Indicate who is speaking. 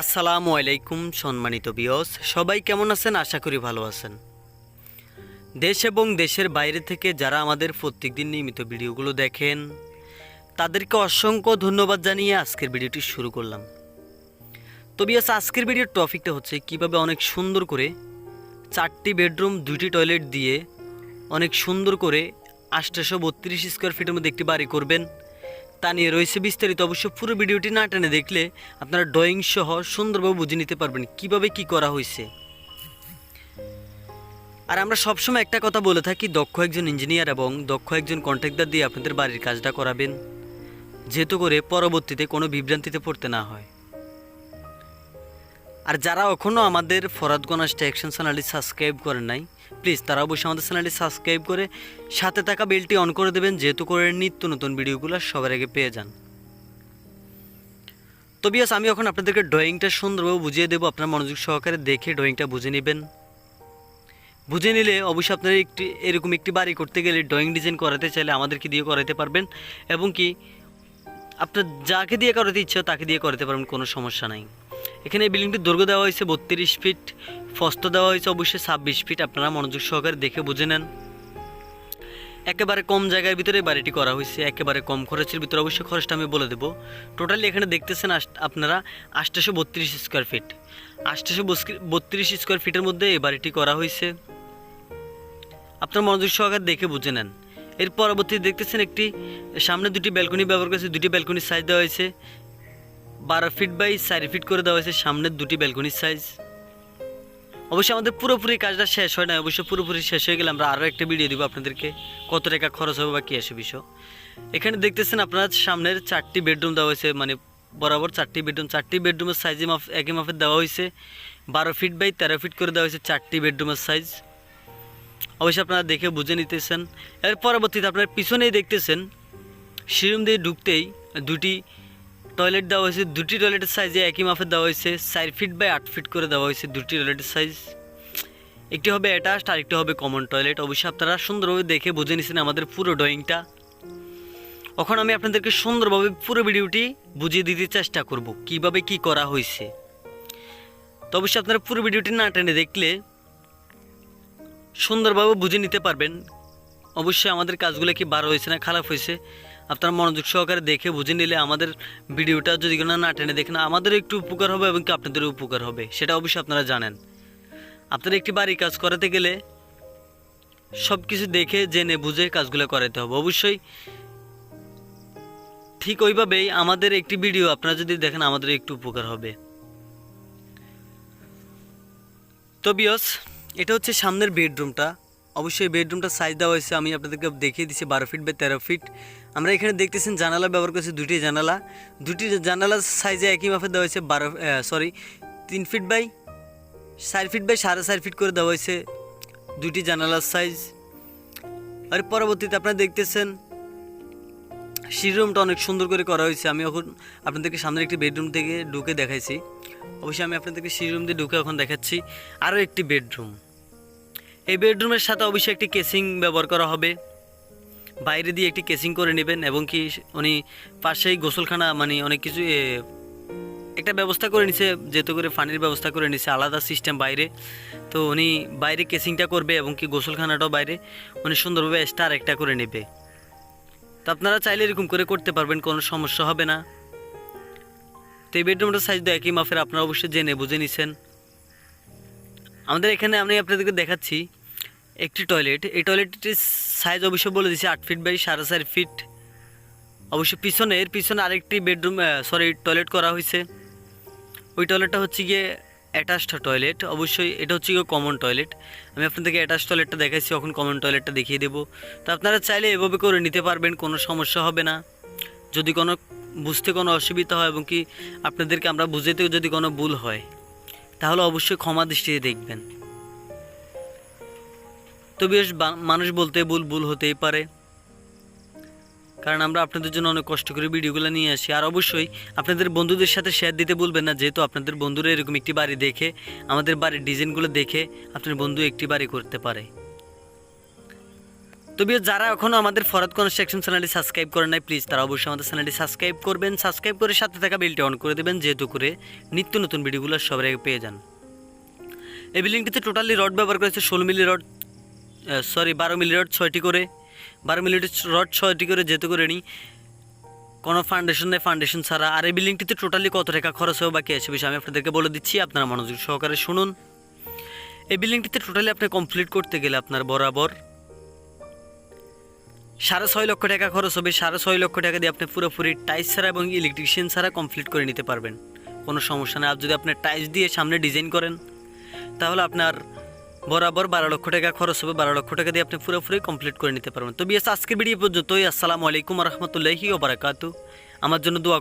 Speaker 1: আসসালামু আলাইকুম সম্মানিত ভিউয়ার্স, সবাই কেমন আছেন? আশা করি ভালো আছেন। দেশ এবং দেশের বাইরে থেকে যারা আমাদের প্রত্যেকদিন নিয়মিত ভিডিওগুলো দেখেন তাদেরকে অসংখ্য ধন্যবাদ জানিয়ে আজকের ভিডিওটি শুরু করলাম। তো ভিউয়ার্স, আজকের ভিডিওর টপিকটা হচ্ছে কিভাবে অনেক সুন্দর করে 4টি বেডরুম 2টি টয়লেট দিয়ে অনেক সুন্দর করে 832 স্কোয়ার ফিটের মধ্যে একটি বাড়ি করবেন তা নিয়ে রয়েছে বিস্তারিত। অবশ্য পুরো ভিডিওটি না টেনে দেখলে আপনারা ড্রয়িং সহ সুন্দরভাবে বুঝে নিতে পারবেন কিভাবে কি করা হয়েছে। আর আমরা সবসময় একটা কথা বলে থাকি, দক্ষ একজন ইঞ্জিনিয়ার এবং দক্ষ একজন কন্ট্রাক্টর দিয়ে আপনাদের বাড়ির কাজটা করাবেন, যেহেতু করে পরবর্তীতে কোনো বিভ্রান্তিতে পড়তে না হয়। আর যারা এখনও আমাদের ফরাদগঞ্জ অ্যাকশন চ্যানেলটি সাবস্ক্রাইব করেন নাই, প্লিজ তারা অবশ্যই আমাদের চ্যানেলটি সাবস্ক্রাইব করে সাথে থাকা বেলটি অন করে দেবেন, যেহেতু করে নিত্য নতুন ভিডিওগুলো সবার আগে পেয়ে যান। তো ভিউয়ার্স, আমি এখন আপনাদেরকে ড্রয়িংটা সুন্দরভাবে বুঝিয়ে দেবো। আপনারা মনোযোগ সহকারে দেখে ড্রয়িংটা বুঝে নেবেন। বুঝে নিলে অবশ্যই আপনারা এরকম একটি বাড়ি করতে গেলে ড্রয়িং ডিজাইন করাতে চাইলে আমাদেরকে দিয়ে করাতে পারবেন, এবং কি আপনার যাকে দিয়ে করাতে ইচ্ছা তাকে দিয়ে করাতে পারবেন, কোনো সমস্যা নাই। এখানে এই বিল্ডিংটির দৈর্ঘ্য দেওয়া হয়েছে 32 ফিট, প্রস্থ দেওয়া হয়েছে অবশ্যই 26 ফিট। আপনারা মনোযোগ সহকারে দেখে বুঝে নেন। একেবারে কম জায়গার ভিতরে বাড়িটি করা হয়েছে, একেবারে কম খরচের ভিতরে। অবশ্যই খরচটা আমি বলে দেবো। টোটালি এখানে দেখতেছেন আপনারা 832 স্কোয়ার ফিট। 832 স্কোয়ার ফিটের মধ্যে এই বাড়িটি করা হয়েছে। আপনার মনোযোগ সহকারে দেখে বুঝে নেন। এর পরবর্তীতে দেখতেছেন একটি সামনে 2টি ব্যালকনি ব্যবহার করেছে। 2টি ব্যালকনির সাইজ দেওয়া হয়েছে 12 ফিট বাই 4 ফিট করে দেওয়া হয়েছে সামনের 2টি ব্যালকনির সাইজ। অবশ্যই আমাদের পুরোপুরি কাজটা শেষ হয় না, অবশ্যই পুরোপুরি শেষ হয়ে গেলে আমরা আরও একটা ভিডিও দিব আপনাদেরকে, কত টাকা খরচ হবে বা কী আসে বিষয়। এখানে দেখতেছেন আপনার সামনের 4টি বেডরুম দেওয়া হয়েছে, মানে বরাবর 4টি বেডরুম। 4টি বেডরুমের সাইজে একই মাপের দেওয়া হয়েছে 12 ফিট বাই 13 ফিট করে দেওয়া হয়েছে 4টি বেডরুমের সাইজ। অবশ্যই আপনারা দেখে বুঝে নিতেছেন। এর পরবর্তীতে আপনার পিছনেই দেখতেছেন সিঁড়ি দিয়ে ঢুকতেই 2টি টয়লেট দেওয়া হয়েছে। 2টি টয়লেটের সাইজে একই মাপের দেওয়া হয়েছে 4 ফিট বাই 8 ফিট করে দেওয়া হয়েছে 2টি টয়লেটের সাইজ। একটি হবে অ্যাটাচড আর একটি হবে কমন টয়লেট। অবশ্যই আপনারা সুন্দরভাবে দেখে বুঝে নিয়েছেন আমাদের পুরো ড্রয়িংটা। এখন আমি আপনাদেরকে সুন্দরভাবে পুরো ভিডিওটি বুঝিয়ে দিতে চেষ্টা করব কিভাবে কি করা হয়েছে। তো অবশ্যই আপনারা পুরো ভিডিওটি না টেনে দেখলে সুন্দরভাবে বুঝে নিতে পারবেন অবশ্যই আমাদের কাজগুলো কি ভালো হয়েছে না খারাপ হয়েছে। আপনারা মনোযোগ সহকারে দেখে বুঝে নিলে আমাদের ভিডিওটা যদি কোনো না টেনে দেখেন আমাদের একটু উপকার হবে এবং কি আপনাদেরও উপকার হবে, সেটা অবশ্যই আপনারা জানেন। আপনারা একটি বাড়ি কাজ করাতে গেলে সব কিছু দেখে জেনে বুঝে কাজগুলো করাতে হবে। অবশ্যই ঠিক ওইভাবেই আমাদের একটি ভিডিও আপনারা যদি দেখেন আমাদের একটু উপকার হবে। তো ভিউয়ার্স, এটা হচ্ছে সামনের বেডরুমটা। অবশ্যই বেডরুমটা সাইজ দেওয়া হয়েছে, আমি আপনাদেরকে দেখিয়ে দিচ্ছি 12 ফিট বাই 13 ফিট। আমরা এখানে দেখতেছেন জানালা ব্যবহার করেছি 2টি জানালা। 2টি জানালার সাইজে একই মাপে দেওয়া হয়েছে 3 feet by 4 feet by 4.5 feet করে দেওয়া হয়েছে 2টি জানালার সাইজ। আর পরবর্তীতে আপনারা দেখতেছেন সিঁড়ি রুমটা অনেক সুন্দর করে করা হয়েছে। আমি এখন আপনাদেরকে সামনের একটি বেডরুম থেকে ঢুকে দেখাইছি। অবশ্যই আমি আপনাদেরকে সিঁড়ি রুম দিয়ে ঢুকে এখন দেখাচ্ছি আরও একটি বেডরুম। এই বেডরুমের সাথে অবশ্যই একটি কেসিং ব্যবহার করা হবে, বাইরে দিয়ে একটি কেসিং করে নেবেন, এবং কি উনি পাশেই গোসলখানা মানে অনেক কিছু একটা ব্যবস্থা করে নিছে, যেহেতু করে পানির ব্যবস্থা করে নিছে আলাদা সিস্টেম বাইরে। তো উনি বাইরে কেসিংটা করবে এবং কি গোসলখানাটাও বাইরে উনি সুন্দরভাবে স্টার একটা করে নেবে। তো আপনারা চাইলে এরকম করে করতে পারবেন, কোনো সমস্যা হবে না। তো এই বেডরুমটার সাইজ তো একই মাপের, আপনারা অবশ্যই জেনে বুঝে নিছেন। আমাদের এখানে আমি আপনাদেরকে দেখাচ্ছি একটি টয়লেট। এই টয়লেটটির সাইজ অবশ্যই বলে দিচ্ছি 8 ফিট বাই 4.5 ফিট। অবশ্যই পিছনে আরেকটি টয়লেট করা হয়েছে। ওই টয়লেটটা হচ্ছে গিয়ে অ্যাটাচড টয়লেট। অবশ্যই এটা হচ্ছে গিয়ে কমন টয়লেট। আমি আপনাদেরকে অ্যাটাচড টয়লেটটা দেখাচ্ছি, এখন কমন টয়লেটটা দেখিয়ে দেবো। তো আপনারা চাইলে এভাবে করে নিতে পারবেন, কোনো সমস্যা হবে না। যদি কোনো বুঝতে কোনো অসুবিধা হয় এবং কি আপনাদেরকে আমরা বুঝাতেও যদি কোনো ভুল হয় তাহলে অবশ্যই ক্ষমা দৃষ্টিতে দেখবেন। তো বেশ মানুষ বলতে ভুল হতেই পারে, কারণ আমরা আপনাদের জন্য অনেক কষ্ট করে ভিডিওগুলো নিয়ে আসি। আর অবশ্যই আপনাদের বন্ধুদের সাথে শেয়ার দিতে ভুলবেন না, যেহেতু আপনাদের বন্ধুরা এরকম একটি বাড়ি দেখে আমাদের বাড়ির ডিজাইনগুলো দেখে আপনার বন্ধু একটি বাড়ি করতে পারে। তো তবে যারা এখনও আমাদের ফরহাদ কনস্ট্রাকশন চ্যানেলটি সাবস্ক্রাইব করেন নাই, প্লিজ তারা অবশ্যই আমাদের চ্যানেলটি সাবস্ক্রাইব করবেন। সাবস্ক্রাইব করে সাথে থাকা বেলটি অন করে দেবেন, যেহেতু করে নিত্য নতুন ভিডিওগুলো সবার আগে পেয়ে যান। এই বিল্ডিংটিতে টোটালি রড ব্যবহার করেছে 16 মিলি রড, 12 মিলি রড 6টি করে, 12 মিলি রড 6টি করে, যেহেতু করে নিই কোনো ফাউন্ডেশন নেই, ফাউন্ডেশন ছাড়া। আর এই বিল্ডিংটিতে টোটালি কত টাকা খরচ হবে বাকি আছে বিষয় আমি আপনাদেরকে বলে দিচ্ছি, আপনারা মনোযোগ সহকারে শুনুন। এই বিল্ডিংটিতে টোটালি আপনি কমপ্লিট করতে গেলে আপনার বরাবর 6.5 লক্ষ টাকা খরচ হবে। 6.5 লক্ষ টাকা দিয়ে আপনি পুরোপুরি টাইলস ছাড়া এবং ইলেকট্রিশিয়ান ছাড়া কমপ্লিট করে নিতে পারবেন, কোনো সমস্যা নেই। আর যদি আপনি টাইলস দিয়ে সামনে ডিজাইন করেন তাহলে আপনার বরাবর 12 লক্ষ টাকা খরচ হবে। 12 লক্ষ টাকা দিয়ে আপনি পুরোপুরি কমপ্লিট করে নিতে পারবেন। তো বিএস আজকের ভিডিও পর্যন্তই। আসসালামু আলাইকুম রহমতুল্লাহি ওয়া বারাকাতুহু। আমার জন্য দোয়া